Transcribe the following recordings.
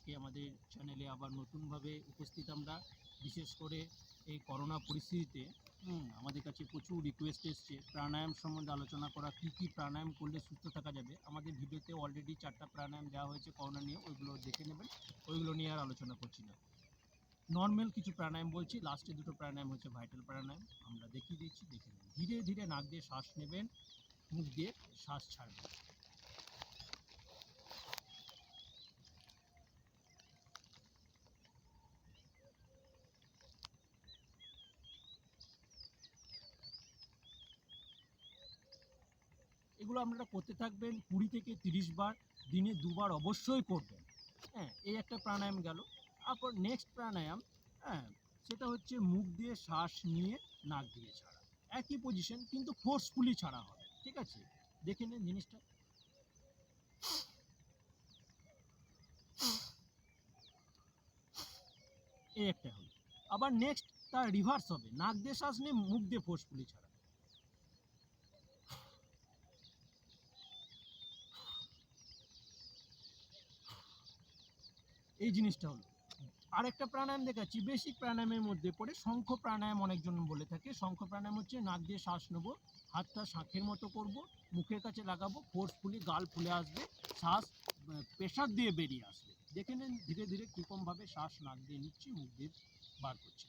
আজকে আমাদের চ্যানেলে আবার নতুনভাবে উপস্থিত আমরা। বিশেষ করে এই করোনা পরিস্থিতিতে আমাদের কাছে প্রচুর রিকোয়েস্ট এসছে প্রাণায়াম সম্বন্ধে আলোচনা করা, কী প্রাণায়াম করলে সুস্থ থাকা যাবে। আমাদের ভিডিওতে অলরেডি 4টা প্রাণায়াম দেওয়া হয়েছে করোনা নিয়ে, ওইগুলো দেখে নেবেন। ওইগুলো নিয়ে আর আলোচনা করছি না। নর্মাল কিছু প্রাণায়াম বলছি, লাস্টে দুটো প্রাণায়াম হচ্ছে ভাইটাল প্রাণায়াম, আমরা দেখিয়ে দিচ্ছি, দেখে নেবেন। ধীরে ধীরে নাক দিয়ে শ্বাস নেবেন, মুখ দিয়ে শ্বাস ছাড়বেন। এগুলো আপনারা করতে থাকবেন 20 থেকে 30 বার, দিনে 2 বার অবশ্যই করবেন। হ্যাঁ, এই একটা প্রাণায়াম গেল। তারপর নেক্সট প্রাণায়াম, হ্যাঁ, সেটা হচ্ছে মুখ দিয়ে শ্বাস নিয়ে নাক দিয়ে ছাড়া। একই পজিশন, কিন্তু ফোর্সফুলি ছাড়া হবে। ঠিক আছে, দেখে নিন জিনিসটা। এই একটা হলো। আবার নেক্সট তার রিভার্স হবে, নাক দিয়ে শ্বাস নিয়ে মুখ দিয়ে ফোর্সফুলি ছাড়া। এই জিনিসটা হলো। আরেকটা প্রাণায়াম দেখাচ্ছি, বেসিক প্রাণায়ামের মধ্যে পড়ে শঙ্খ প্রাণায়াম অনেকজন বলে থাকে। শঙ্খ প্রাণায়াম হচ্ছে নাক দিয়ে শ্বাস নেবো, হাতটা শাঁখের মতো করব, মুখের কাছে লাগাবো, ফোর্সফুলি গাল ফুলে আসবে, শ্বাস প্রেশার দিয়ে বেরিয়ে আসবে। দেখে নেন ধীরে ধীরে কীরকমভাবে শ্বাস নাক দিয়ে নিচ্ছি, মুখ দিয়ে বার করছি।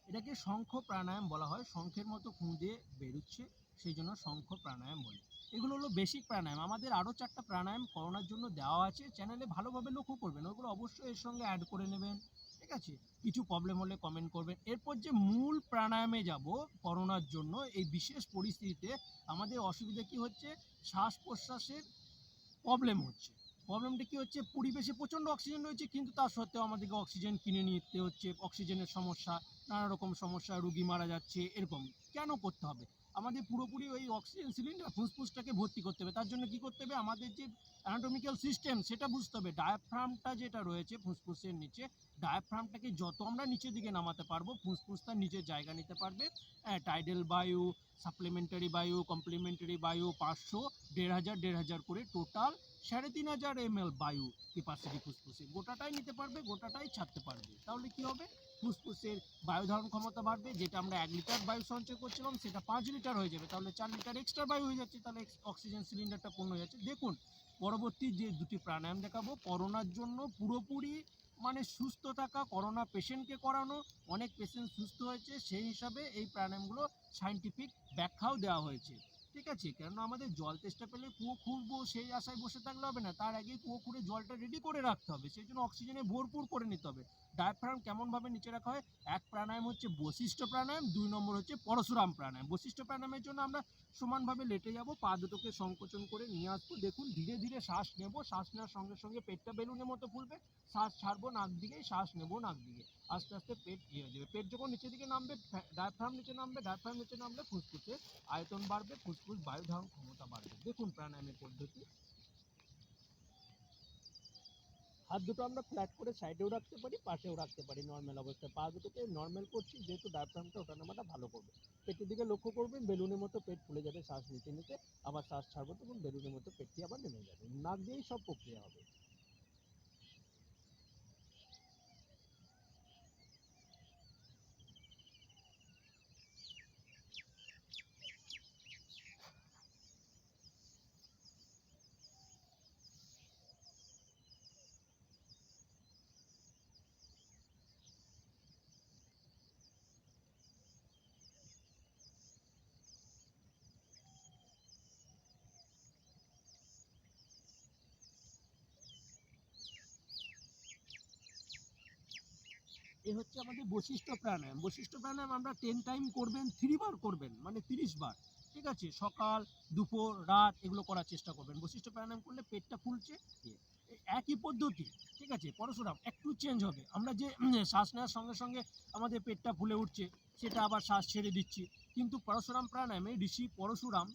এটাকে শঙ্খ প্রাণায়াম বলা হয়, শঙ্খের মতো ফুঁ দিয়ে বেরোচ্ছে, সেই জন্য শঙ্খ প্রাণায়াম বলে। এগুলো হলো বেসিক প্রাণায়াম। আমাদের আরও 4টা প্রাণায়াম করোনার জন্য দেওয়া আছে, চ্যানেলে ভালোভাবে লক্ষ্য করবেন, ওগুলো অবশ্যই এর সঙ্গে অ্যাড করে নেবেন। ঠিক আছে, কিছু প্রবলেম হলে কমেন্ট করবেন। এরপর যে মূল প্রাণায়ামে যাব, করোনার জন্য এই বিশেষ পরিস্থিতিতে আমাদের অসুবিধা কি হচ্ছে, শ্বাস প্রশ্বাসের প্রবলেম হচ্ছে। প্রবলেমটা কি হচ্ছে, পরিবেশে প্রচণ্ড অক্সিজেন রয়েছে, কিন্তু তা সত্ত্বেও আমাদেরকে অক্সিজেন কিনে নিতে হচ্ছে, অক্সিজেনের সমস্যা, নানা রকম সমস্যা, রুগী মারা যাচ্ছে। এরকম কেন করতে হবে? আমাদের পুরোপুরি ওই অক্সিজেন সিলিন্ডার ফুসফুসটাকে ভর্তি করতে হবে। তার জন্য কি করতে হবে, আমাদের যে অ্যানাটমিক্যাল সিস্টেম সেটা বুঝতে হবে। ডায়াফ্রামটা যেটা রয়েছে ফুসফুসের নিচে, ডায়াফ্রামটাকে যত আমরা নিচের দিকে নামাতে পারবো, ফুসফুস তার নিজের জায়গা নিতে পারবে। টাইডাল বায়ু, সাপ্লিমেন্টারি বায়ু, কমপ্লিমেন্টারি বায়ু 500, 1500 করে টোটাল 3500 ml বায়ু ক্যাপাসিটি ফুসফুসে, গোটাটাই নিতে পারবে, গোটাটাই ছাড়তে পারবে। তাহলে কি হবে, ফুসফুসের বায়ু ধারণ ক্ষমতা বাড়বে। যেটা আমরা 1 লিটার বায়ু সঞ্চয় করছিলাম সেটা 5 লিটার হয়ে যাবে, তাহলে 4 লিটার এক্সট্রা বায়ু হয়ে যাচ্ছে, তাহলে অক্সিজেন সিলিন্ডারটা পূর্ণ হয়ে যাচ্ছে। দেখুন, পরবর্তী যে দুটি প্রাণায়াম দেখাবো করোনার জন্য পুরোপুরি মানে সুস্থ থাকা, করোনা পেশেন্টকে করানো, অনেক পেশেন্ট সুস্থ হয়েছে, সেই হিসাবে এই প্রাণায়ামগুলো সায়েন্টিফিক ব্যাখ্যাও দেওয়া হয়েছে। ঠিক আছে, কেননা আমাদের জল তেষ্টা পেলে কুয়ো খুঁড়বো সেই আশায় বসে থাকলে হবে না, তার আগে কুয়ো খুঁড়ে জলটা রেডি করে রাখতে হবে, সেই জন্য অক্সিজেনে ভরপুর করে নিতে হবে। ডায়াফ্রাম কেমনভাবে নিচে রাখা হয়, এক প্রাণায়াম হচ্ছে বশিষ্ঠ প্রাণায়াম, 2 নম্বর হচ্ছে পরশুরাম প্রাণায়াম। বশিষ্ঠ প্রাণায়ামের জন্য আমরা সমানভাবে লেটে যাব, পা দুটোকে সংকোচন করে নিয়ে আসবো। দেখুন ধীরে ধীরে শ্বাস নেব, শ্বাস নেওয়ার সঙ্গে সঙ্গে পেটটা বেলুনের মতো ফুলবে, শ্বাস ছাড়বো নাক দিকে, শ্বাস নেবো নাক দিকে, আস্তে আস্তে পেট ইয়ে হয়ে যাবে। পেট যখন নিচের দিকে নামবে, ডায়াফ্রাম নিচে নামবে, ডায়াফ্রাম নিচে নামলে ফুসফুসে আয়তন বাড়বে, ফুসফুস বায়ু ধারণ ক্ষমতা বাড়বে। দেখুন প্রাণায়ামের পদ্ধতি। হাত দুটো আমরা ফ্ল্যাট করে সাইডেও রাখতে পারি, পাশেও রাখতে পারি নর্মাল অবস্থায়। পা দুটোকে নর্মাল করছি, যেহেতু ডায়াফ্রামটা ওঠানামাটা ভালো করবে। পেটের দিকে লক্ষ্য করবেন, বেলুনের মতো পেট ফুলে যাবে, শ্বাস নিতে নিতে আবার শ্বাস ছাড়বো, তখন বেলুনের মতো পেটটি আবার নেমে যাবে। নাক দিয়েই সব প্রক্রিয়া হবে। এ হচ্ছে আমাদের বশিষ্ঠ প্রাণায়াম। বশিষ্ঠ প্রাণায়াম আমরা 10 টাইম করবেন, 3 বার করবেন, মানে 30 বার। ঠিক আছে, সকাল দুপুর রাত এগুলো করার চেষ্টা করবেন। বশিষ্ঠ প্রাণায়াম করলে পেটটা ফুলছে, একই পদ্ধতি, ঠিক আছে। পরশুরাম একটু চেঞ্জ হবে, আমরা যে শ্বাস নেওয়ার সঙ্গে সঙ্গে আমাদের পেটটা ফুলে উঠছে, সেটা আবার শ্বাস ছেড়ে দিচ্ছি। কিন্তু পরশুরাম প্রাণায়ামে ঋষি পরশুরাম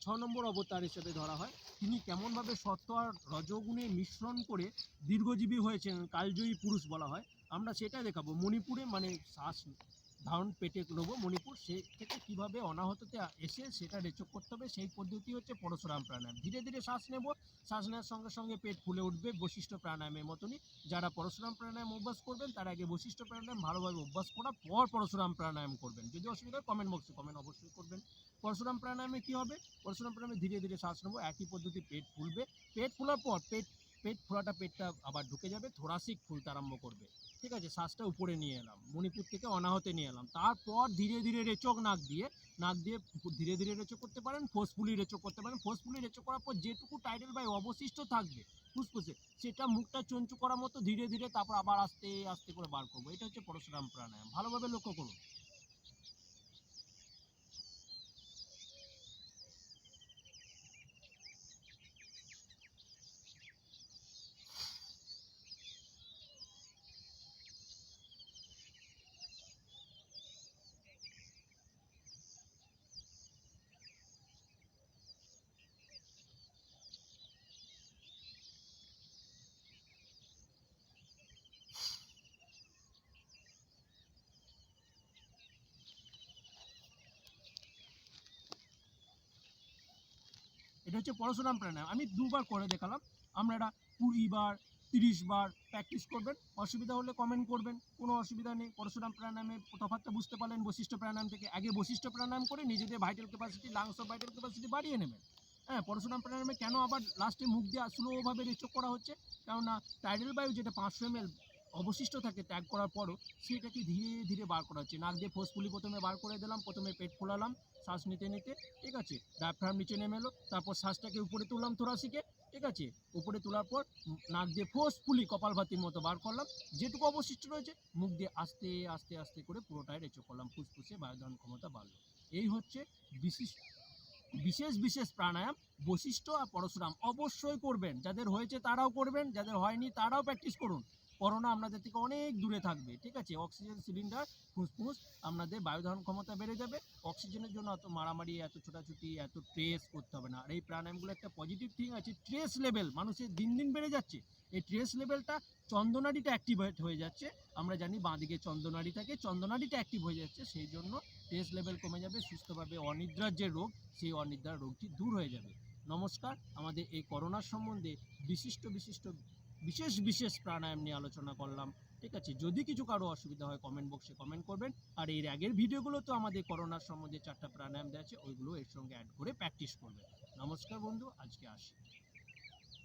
6 নম্বর অবতার হিসেবে ধরা হয়। তিনি কেমনভাবে সত্ত্ব আর রজগুণে মিশ্রণ করে দীর্ঘজীবী হয়েছেন, কালজয়ী পুরুষ বলা হয়। আমরা সেটাই দেখাবো মণিপুরে, মানে শ্বাস ধারণ পেটে নেবো মণিপুর, সে থেকে কীভাবে অনাহততে এসে সেটা রেচক করতে হবে, সেই পদ্ধতি হচ্ছে পরশুরাম প্রাণায়াম। ধীরে ধীরে শ্বাস নেব, শ্বাস নেওয়ার সঙ্গে সঙ্গে পেট ফুলে উঠবে বশিষ্ঠ প্রাণায়ামের মতনই। যারা পরশুরাম প্রাণায়াম অভ্যাস করবেন তারা আগে বশিষ্ঠ প্রাণায়াম ভালোভাবে অভ্যাস করার পর পরশুরাম প্রাণায়াম করবেন। যদি অসুবিধা হয় কমেন্ট বক্সে কমেন্ট অবশ্যই করবেন। পরশুরাম প্রাণায়ামে কী হবে, পরশুরাম প্রাণায়ামে ধীরে ধীরে শ্বাস নেবো, একই পদ্ধতি, পেট ফুলবে, পেট ফোলার পর পেট ফোলাটা পেটটা আবার ঢুকে যাবে, থোরাসিক ফুলতে আরম্ভ করবে, ঠিক আছে। শ্বাসটা উপরে নিয়ে এলাম, মণিপুর থেকে অনাহতে নিয়ে এলাম, তারপর ধীরে ধীরে রেচক নাক দিয়ে ধীরে ধীরে রেচক করতে পারেন, ফোর্সফুলি রেচক করতে পারেন। ফোর্সফুলি রেচক করার পর যেটুকু টাইডাল বায়ু অবশিষ্ট থাকবে ফুসফুসে, সেটা মুখটা চঞ্চু করার মতো ধীরে ধীরে তারপর আবার আস্তে আস্তে করে বার করবো। এটা হচ্ছে পরশুরাম প্রাণায়াম, ভালোভাবে লক্ষ্য করুন। এটা হচ্ছে পরশুরাম প্রাণায়াম, আমি 2বার করে দেখালাম। আপনারা 20 বার 30 বার প্র্যাকটিস করবেন। অসুবিধা হলে কমেন্ট করবেন, কোনো অসুবিধা নেই। পরশুরাম প্রাণায়ামের তফাৎটা বুঝতে পারলেন বশিষ্ঠ প্রাণায়াম থেকে। আগে বশিষ্ঠ প্রাণায়াম করে নিজেদের vital capacity, lungs of vital capacity বাড়িয়ে নেবেন। হ্যাঁ, পরশুরাম প্রাণায়ামে কেন আবার লাস্টে মুখ দিয়ে স্লোভাবে রেচক করা হচ্ছে, কেননা টাইডাল বায়ু যেটা 500 ml অবশিষ্ট থাকে ত্যাগ করার পরও, সেটাকে ধীরে ধীরে বার করা হচ্ছে। নাক দিয়ে ফোর্সফুলি প্রথমে বার করে দিলাম, প্রথমে পেট ফোলালাম শ্বাস নিতে নিতে, ঠিক আছে। ডায়াফ্রাম নিচে নেমে এলো, তারপর শ্বাসটাকে উপরে তুললাম থোরাসিকে, ঠিক আছে। উপরে তোলার পর নাক দিয়ে ফোর্সফুলি কপালভাতির মতো বার করলাম, যেটুকু অবশিষ্ট রয়েছে মুখ দিয়ে আস্তে আস্তে আস্তে করে পুরোটাই রেচক করলাম, ফুসফুসে বায়ুধারণ ক্ষমতা বাড়লো। এই হচ্ছে বিশেষ বিশেষ প্রাণায়াম। বশিষ্ঠ আর পরশুরাম অবশ্যই করবেন, যাদের হয়েছে তারাও করবেন, যাদের হয়নি তারাও প্র্যাকটিস করুন। করোনা আপনাদের থেকে অনেক দূরে থাকবে, ঠিক আছে। অক্সিজেন সিলিন্ডার, ফুসফুস, আপনাদের বায়ুধারণ ক্ষমতা বেড়ে যাবে। অক্সিজেনের জন্য অত মারামারি, এত ছোটাছুটি, এত ট্রেস করতে হবে না। আর এই প্রাণায়ামগুলো একটা পজিটিভ থিং আছে, ট্রেস লেভেল মানুষের দিন দিন বেড়ে যাচ্ছে। এই ট্রেস লেভেলটা, চন্দনাড়িটা অ্যাক্টিভেট হয়ে যাচ্ছে। আমরা জানি বাঁদিকে চন্দনাড়ি থাকে, চন্দনাড়িটা অ্যাক্টিভ হয়ে যাচ্ছে, সেই জন্য ট্রেস লেভেল কমে যাবে। সুস্থভাবে অনিদ্রার যে রোগ, সেই অনিদ্রার রোগটি দূর হয়ে যাবে। নমস্কার, আমাদের এই করোনার সম্বন্ধে বিশেষ বিশেষ প্রাণায়াম নিয়ে আলোচনা করলাম, ঠিক আছে। যদি কিছু কারো অসুবিধা হয় কমেন্ট বক্সে কমেন্ট করবেন। আর এর আগের ভিডিওগুলো তো আমাদের করোনার সম্বন্ধে 4টা প্রাণায়াম দেওয়া আছে, ওইগুলো এর সঙ্গে অ্যাড করে প্র্যাকটিস করবেন। নমস্কার বন্ধু, আজকে আসি।